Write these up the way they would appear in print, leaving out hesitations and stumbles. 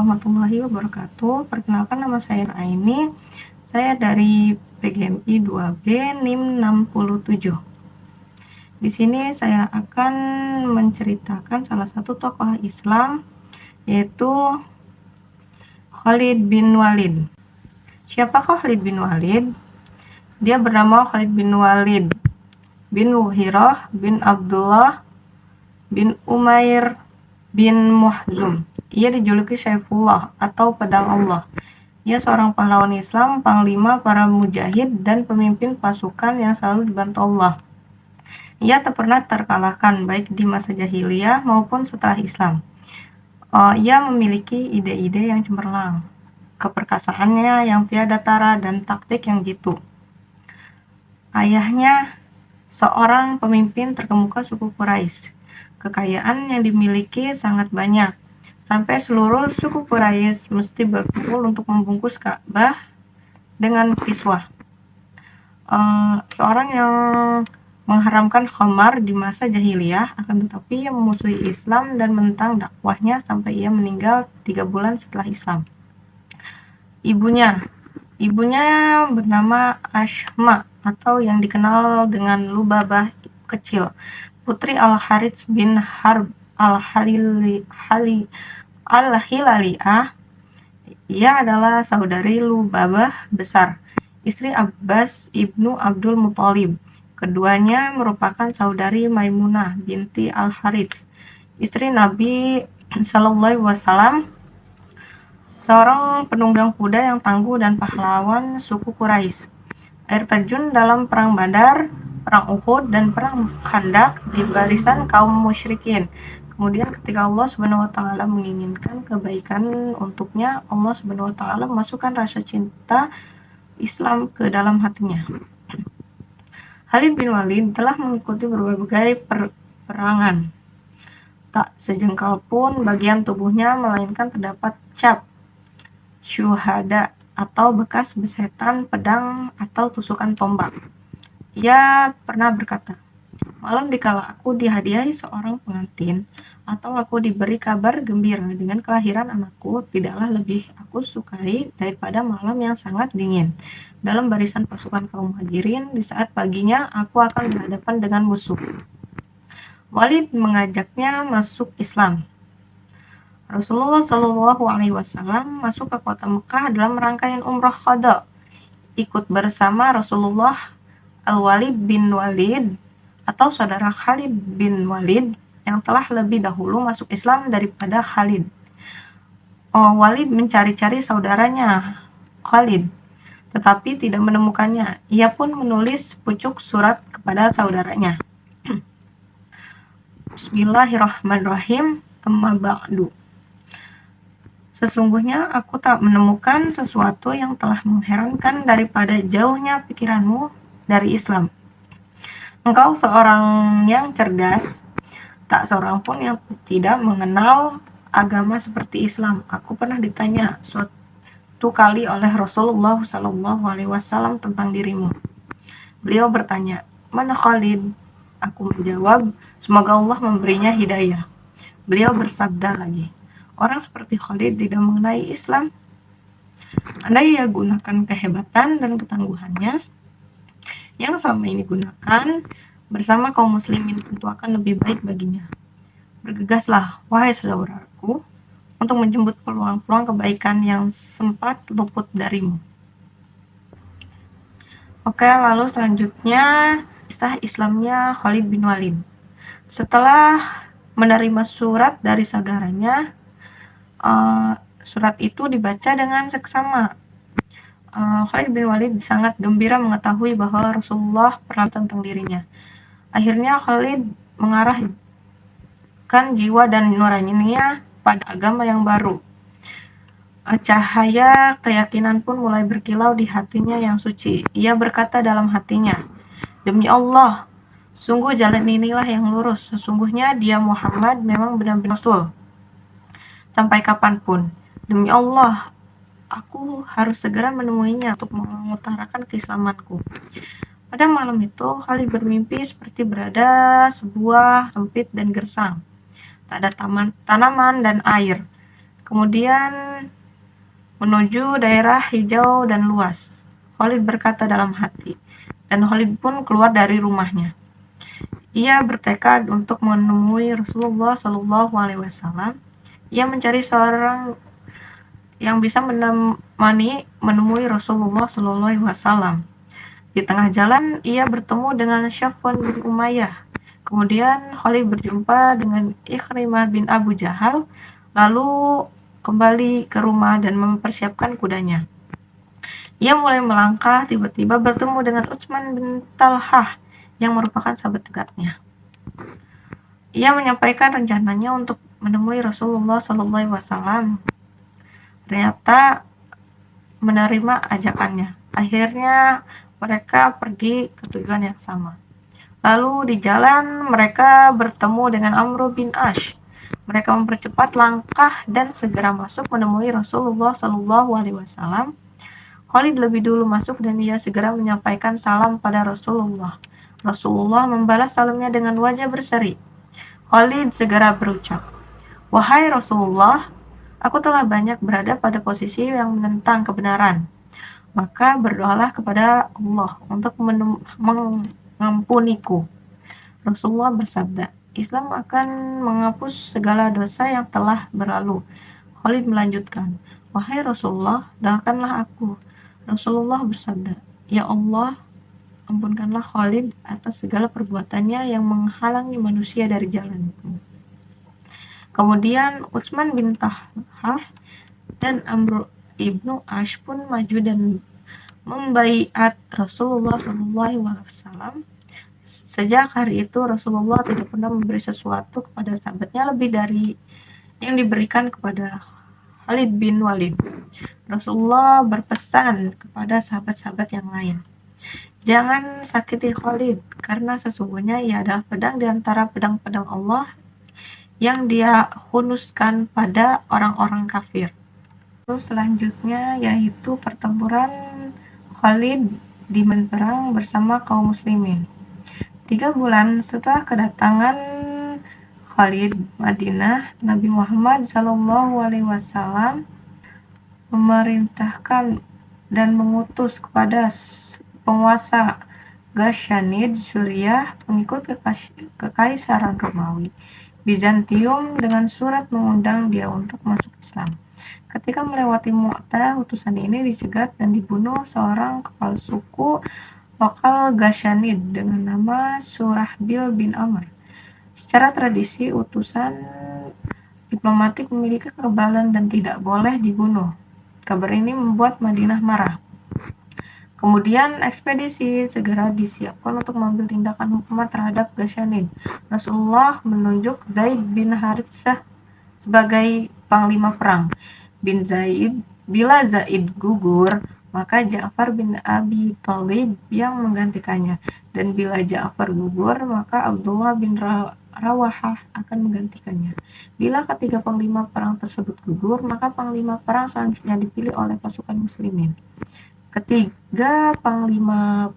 warahmatullahi wabarakatuh. Perkenalkan, nama saya Aini. Saya dari PGMI 2B NIM 67. Di sini saya akan menceritakan salah satu tokoh Islam, yaitu Khalid bin Walid. Siapakah Khalid bin Walid? Dia bernama Khalid bin Walid bin Mughirah bin Abdullah bin Umair bin Muhzum. Ia dijuluki Saifullah atau Pedang Allah. Ia seorang pahlawan Islam, panglima para mujahid, dan pemimpin pasukan yang selalu dibantu Allah. Ia tak pernah terkalahkan baik di masa jahiliyah maupun setelah Islam. Ia memiliki ide-ide yang cemerlang, keperkasaannya yang tiada tara, dan taktik yang jitu. Ayahnya seorang pemimpin terkemuka suku Quraisy. Kekayaan yang dimiliki sangat banyak, sampai seluruh suku Quraisy mesti berkumpul untuk membungkus Ka'bah dengan kiswah. Seorang yang mengharamkan khamar di masa jahiliyah, akan tetapi ia memusuhi Islam dan menentang dakwahnya sampai ia meninggal 3 bulan setelah Islam. Ibunya bernama Ashma, atau yang dikenal dengan Lubabah kecil, putri Al-Harits bin Harb Al-Hilaliyah. Ia adalah saudari Lubabah besar, istri Abbas ibnu Abdul Muthalib. Keduanya merupakan saudari Maimunah binti Al-Harits, istri Nabi Sallallahu Alaihi Wasallam, seorang penunggang kuda yang tangguh dan pahlawan suku Quraisy. Air terjun dalam perang Badar, perang Uhud, dan perang Khandaq di barisan kaum musyrikin. Kemudian ketika Allah Subhanahu wa taala menginginkan kebaikan untuknya, Allah Subhanahu wa taala memasukkan rasa cinta Islam ke dalam hatinya. Khalid bin Walid telah mengikuti berbagai peperangan. Tak sejengkal pun bagian tubuhnya melainkan terdapat cap syuhada atau bekas besetan pedang atau tusukan tombak. Ia pernah berkata, "Malam dikala aku dihadiahi seorang pengantin, atau aku diberi kabar gembira dengan kelahiran anakku, tidaklah lebih aku sukai daripada malam yang sangat dingin dalam barisan pasukan kaum muhajirin di saat paginya aku akan berhadapan dengan musuh." Walid mengajaknya masuk Islam. Rasulullah Shallallahu Alaihi Wasallam masuk ke kota Mekah dalam rangkaian umrah qada. Ikut bersama Rasulullah Al-Walid bin Walid atau saudara Khalid bin Walid yang telah lebih dahulu masuk Islam daripada Khalid. Walid mencari-cari saudaranya Khalid, tetapi tidak menemukannya. Ia pun menulis pucuk surat kepada saudaranya. Bismillahirrahmanirrahim. Amma ba'du. Sesungguhnya aku tak menemukan sesuatu yang telah mengherankan daripada jauhnya pikiranmu dari Islam. Engkau seorang yang cerdas, tak seorang pun yang tidak mengenal agama seperti Islam. Aku pernah ditanya suatu kali oleh Rasulullah Shallallahu Alaihi Wasallam tentang dirimu. Beliau bertanya, "Mana Khalid?" Aku menjawab, "Semoga Allah memberinya hidayah." Beliau bersabda lagi, "Orang seperti Khalid tidak mengenai Islam. Andai ia gunakan kehebatan dan ketangguhannya yang selama ini gunakan bersama kaum muslimin, tentu akan lebih baik baginya. Bergegaslah, wahai saudaraku, untuk menjemput peluang-peluang kebaikan yang sempat luput darimu." Oke, lalu selanjutnya kisah Islamnya Khalid bin Walid. Setelah menerima surat dari saudaranya, surat itu dibaca dengan seksama. Khalid bin Walid sangat gembira mengetahui bahwa Rasulullah pernah tentang dirinya. Akhirnya Khalid mengarahkan jiwa dan nuraninya pada agama yang baru. Cahaya keyakinan pun mulai berkilau di hatinya yang suci. Ia berkata dalam hatinya, "Demi Allah, sungguh jalan inilah yang lurus. Sesungguhnya dia Muhammad memang benar-benar Rasul sampai kapanpun. Demi Allah, aku harus segera menemuinya untuk mengutarakan keislamanku." Pada malam itu, Khalid bermimpi seperti berada sebuah sempit dan gersang. Tak ada tanaman dan air. Kemudian menuju daerah hijau dan luas. Khalid berkata dalam hati, dan Khalid pun keluar dari rumahnya. Ia bertekad untuk menemui Rasulullah Shallallahu Alaihi Wasallam. Ia mencari seorang yang bisa menemui Rasulullah Shallallahu Alaihi Wasallam. Di tengah jalan, ia bertemu dengan Safwan bin Umayyah. Kemudian Khalid berjumpa dengan Ikrimah bin Abu Jahal, lalu kembali ke rumah dan mempersiapkan kudanya. Ia mulai melangkah, tiba-tiba bertemu dengan Utsman bin Talhah yang merupakan sahabat dekatnya. Ia menyampaikan rencananya untuk menemui Rasulullah SAW. Ternyata menerima ajakannya. Akhirnya mereka pergi ke tujuan yang sama. Lalu di jalan mereka bertemu dengan Amr bin Ash. Mereka mempercepat langkah dan segera masuk menemui Rasulullah SAW. Khalid lebih dulu masuk dan ia segera menyampaikan salam pada Rasulullah. Rasulullah membalas salamnya dengan wajah berseri. Khalid segera berucap, "Wahai Rasulullah, aku telah banyak berada pada posisi yang menentang kebenaran. Maka berdoalah kepada Allah untuk mengampuniku." Rasulullah bersabda, "Islam akan menghapus segala dosa yang telah berlalu." Khalid melanjutkan, "Wahai Rasulullah, doakanlah aku." Rasulullah bersabda, "Ya Allah, ampunkanlah Khalid atas segala perbuatannya yang menghalangi manusia dari jalanku." Kemudian Utsman bin Talhah dan Amr ibnu Ash pun maju dan membaiat Rasulullah SAW. Sejak hari itu Rasulullah tidak pernah memberi sesuatu kepada sahabatnya lebih dari yang diberikan kepada Khalid bin Walid. Rasulullah berpesan kepada sahabat-sahabat yang lain, "Jangan sakiti Khalid, karena sesungguhnya ia adalah pedang di antara pedang-pedang Allah yang dia hunuskan pada orang-orang kafir." Terus selanjutnya yaitu pertempuran Khalid di medan perang bersama kaum muslimin. 3 bulan setelah kedatangan Khalid Madinah, Nabi Muhammad SAW memerintahkan dan mengutus kepada penguasa Ghassanid Suriah, pengikut kekaisaran Romawi, Bizantium, dengan surat mengundang dia untuk masuk Islam. Ketika melewati Mu'tah, utusan ini dicegat dan dibunuh seorang kepala suku lokal Ghassanid dengan nama Surahbil bin Amr. Secara tradisi, utusan diplomatik memiliki kekebalan dan tidak boleh dibunuh. Kabar ini membuat Madinah marah. Kemudian ekspedisi segera disiapkan untuk mengambil tindakan hukuman terhadap Ghassanid. Rasulullah menunjuk Zaid bin Haritsah sebagai panglima perang. Bila Zaid gugur, maka Ja'far bin Abi Thalib yang menggantikannya. Dan bila Ja'far gugur, maka Abdullah bin Rawahah akan menggantikannya. Bila ketiga panglima perang tersebut gugur, maka panglima perang selanjutnya dipilih oleh pasukan muslimin. Ketiga panglima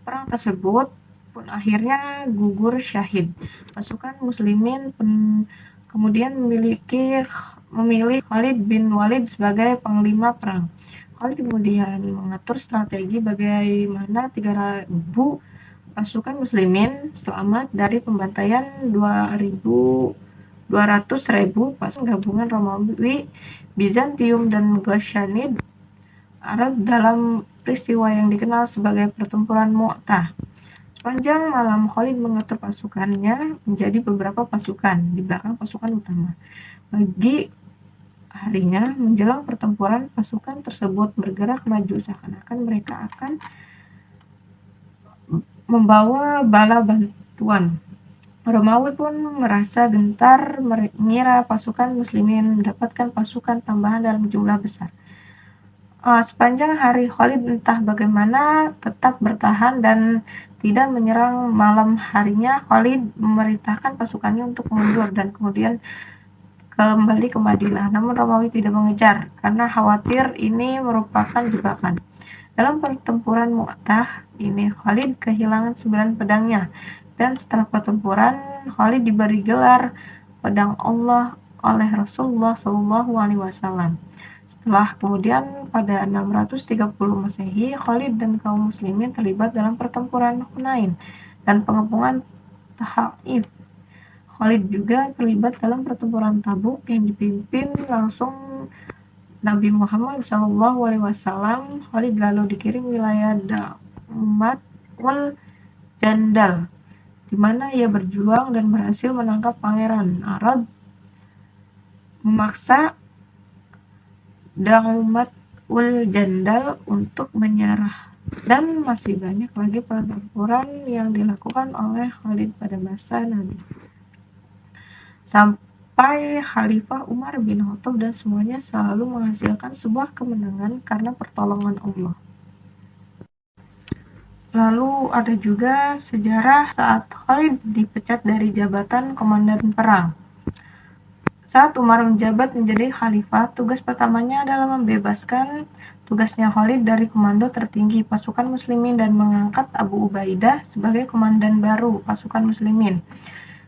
perang tersebut pun akhirnya gugur syahid. Pasukan muslimin kemudian memilih Khalid bin Walid sebagai panglima perang. Khalid kemudian mengatur strategi bagaimana 3.000 pasukan muslimin selamat dari pembantaian 200.000 pasukan gabungan Romawi, Bizantium, dan Ghassanid Arab dalam peristiwa yang dikenal sebagai pertempuran Mu'tah. Sepanjang malam Khalid mengatur pasukannya menjadi beberapa pasukan di belakang pasukan utama. Pagi harinya menjelang pertempuran, pasukan tersebut bergerak maju seakan-akan mereka akan membawa bala bantuan. Romawi pun merasa gentar mengira pasukan muslimin mendapatkan pasukan tambahan dalam jumlah besar. Sepanjang hari Khalid entah bagaimana tetap bertahan dan tidak menyerang. Malam harinya Khalid memerintahkan pasukannya untuk mundur dan kemudian kembali ke Madinah. Namun Romawi tidak mengejar karena khawatir ini merupakan jebakan. Dalam pertempuran Mu'tah ini Khalid kehilangan 9 pedangnya, dan setelah pertempuran Khalid diberi gelar pedang Allah oleh Rasulullah SAW. Setelah kemudian pada 630 Masehi, Khalid dan kaum muslimin terlibat dalam pertempuran Hunain dan pengepungan Taif. Khalid juga terlibat dalam pertempuran Tabuk yang dipimpin langsung Nabi Muhammad SAW. Khalid lalu dikirim wilayah Daumat wal Jandal, di mana ia berjuang dan berhasil menangkap pangeran Arab, memaksa Daumat wal Jandal untuk menyerah. Dan masih banyak lagi pertempuran yang dilakukan oleh Khalid pada masa Nabi. Sampai Khalifah Umar bin Khattab, dan semuanya selalu menghasilkan sebuah kemenangan karena pertolongan Allah. Lalu ada juga sejarah saat Khalid dipecat dari jabatan komandan perang. Saat Umar menjabat menjadi khalifah, tugas pertamanya adalah membebaskan tugasnya Khalid dari komando tertinggi pasukan muslimin dan mengangkat Abu Ubaidah sebagai komandan baru pasukan muslimin.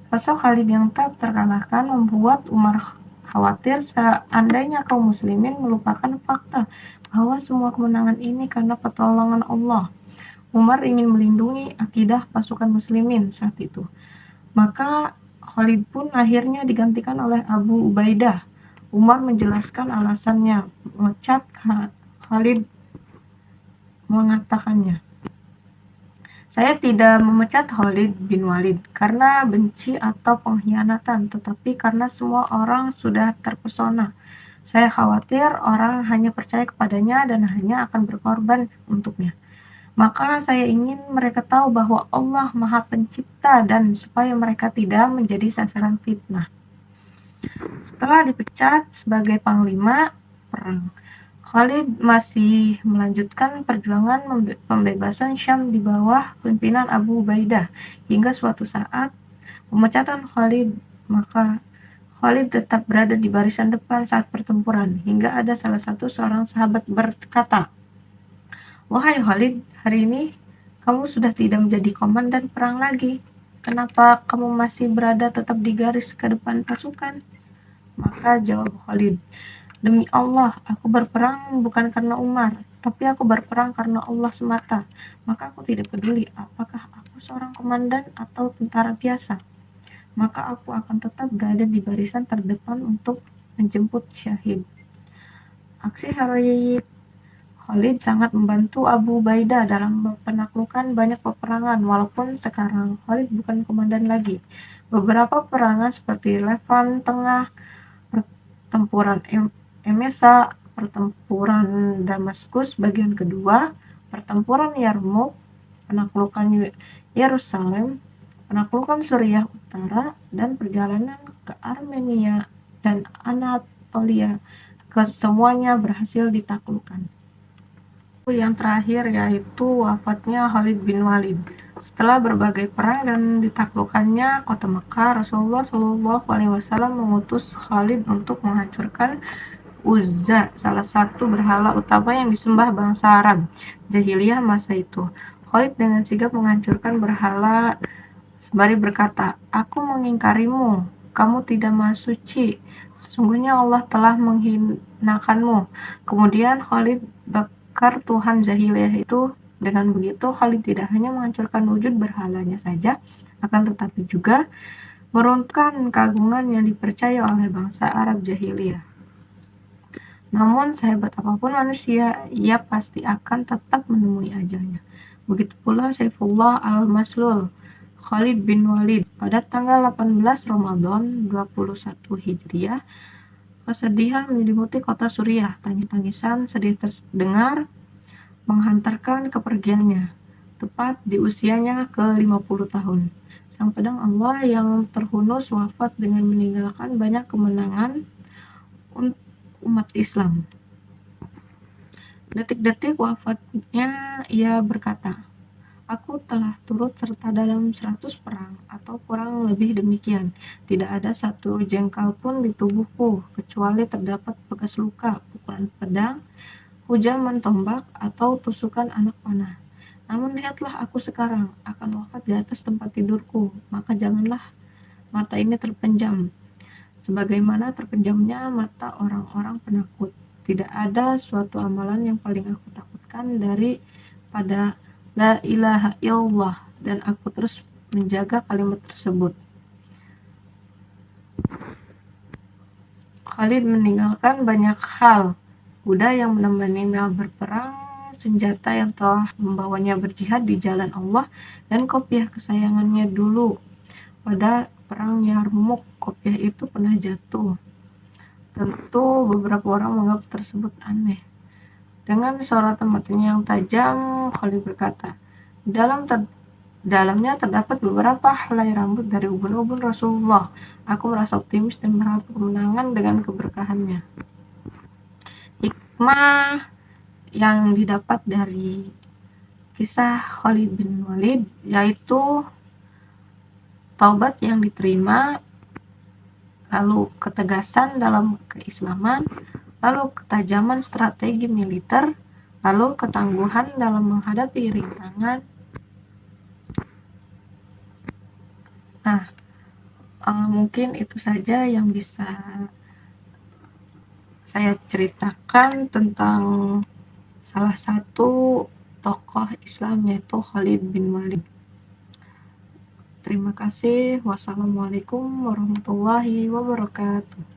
Sosok Khalid yang tak terkalahkan membuat Umar khawatir seandainya kaum muslimin melupakan fakta bahwa semua kemenangan ini karena pertolongan Allah. Umar ingin melindungi akidah pasukan muslimin saat itu. Maka Khalid pun akhirnya digantikan oleh Abu Ubaidah. Umar menjelaskan alasannya memecat Khalid, mengatakannya, "Saya tidak memecat Khalid bin Walid karena benci atau pengkhianatan, tetapi karena semua orang sudah terpesona. Saya khawatir orang hanya percaya kepadanya dan hanya akan berkorban untuknya. Maka saya ingin mereka tahu bahwa Allah Maha Pencipta dan supaya mereka tidak menjadi sasaran fitnah." Setelah dipecat sebagai panglima perang, Khalid masih melanjutkan perjuangan pembebasan Syam di bawah pimpinan Abu Ubaidah hingga suatu saat pemecatan Khalid. Maka Khalid tetap berada di barisan depan saat pertempuran hingga ada salah satu seorang sahabat berkata, "Wahai Khalid, hari ini kamu sudah tidak menjadi komandan perang lagi. Kenapa kamu masih berada tetap di garis ke depan pasukan?" Maka jawab Khalid, "Demi Allah, aku berperang bukan karena Umar, tapi aku berperang karena Allah semata. Maka aku tidak peduli apakah aku seorang komandan atau tentara biasa. Maka aku akan tetap berada di barisan terdepan untuk menjemput syahid." Aksi heroik Khalid sangat membantu Abu Ubaidah dalam penaklukan banyak peperangan, walaupun sekarang Khalid bukan komandan lagi. Beberapa peperangan seperti Levant Tengah, pertempuran Emesa, pertempuran Damaskus bagian kedua, pertempuran Yarmouk, penaklukan Yerusalem, penaklukan Suriah Utara, dan perjalanan ke Armenia dan Anatolia, kesemuanya berhasil ditaklukkan. Yang terakhir yaitu wafatnya Khalid bin Walid. Setelah berbagai perang dan ditaklukkannya kota Mekah, Rasulullah SAW mengutus Khalid untuk menghancurkan Uzza, salah satu berhala utama yang disembah bangsa Arab jahiliyah masa itu. Khalid dengan sigap menghancurkan berhala sembari berkata, "Aku mengingkarimu, kamu tidak maha suci. Sesungguhnya Allah telah menghinakanmu." Kemudian Khalid bakar Tuhan jahiliyah itu. Dengan begitu, Khalid tidak hanya menghancurkan wujud berhalanya saja, akan tetapi juga meruntuhkan keagungan yang dipercaya oleh bangsa Arab jahiliyah. Namun sehebat apapun manusia, ia pasti akan tetap menemui ajalnya. Begitu pula Saifullah al-Maslul, Khalid bin Walid, pada tanggal 18 Ramadan 21 Hijriah, kesedihan menyelimuti kota Suriah. Tangis-tangisan sedih terdengar menghantarkan kepergiannya, tepat di usianya ke-50 tahun. Sang pedang Allah yang terhunus wafat dengan meninggalkan banyak kemenangan untuk umat Islam. Detik-detik wafatnya ia berkata, "Aku telah turut serta dalam 100 perang, atau kurang lebih demikian. Tidak ada satu jengkal pun di tubuhku, kecuali terdapat bekas luka, pukulan pedang, hujaman tombak, atau tusukan anak panah. Namun lihatlah aku sekarang, akan wafat di atas tempat tidurku, maka janganlah mata ini terpenjam. sebagaimana terpejamnya mata orang-orang penakut. Tidak ada suatu amalan yang paling aku takutkan daripada la ilaha illallah, dan aku terus menjaga kalimat tersebut. Khalid meninggalkan banyak hal, kuda yang menemaninya berperang, senjata yang telah membawanya berjihad di jalan Allah, dan kopiah kesayangannya dulu. Pada perang Yarmuk, kopiah itu pernah jatuh. Tentu beberapa orang menganggap tersebut aneh. Dengan soratan matanya yang tajam, Khalid berkata, dalamnya terdapat beberapa helai rambut dari ubun-ubun Rasulullah. Aku merasa optimis dan berharap kemenangan dengan keberkahannya. Hikmah yang didapat dari kisah Khalid bin Walid yaitu taubat yang diterima, lalu ketegasan dalam keislaman, lalu ketajaman strategi militer, lalu ketangguhan dalam menghadapi rintangan. Nah, mungkin itu saja yang bisa saya ceritakan tentang salah satu tokoh Islam yaitu Khalid bin Walid. Terima kasih. Wassalamualaikum warahmatullahi wabarakatuh.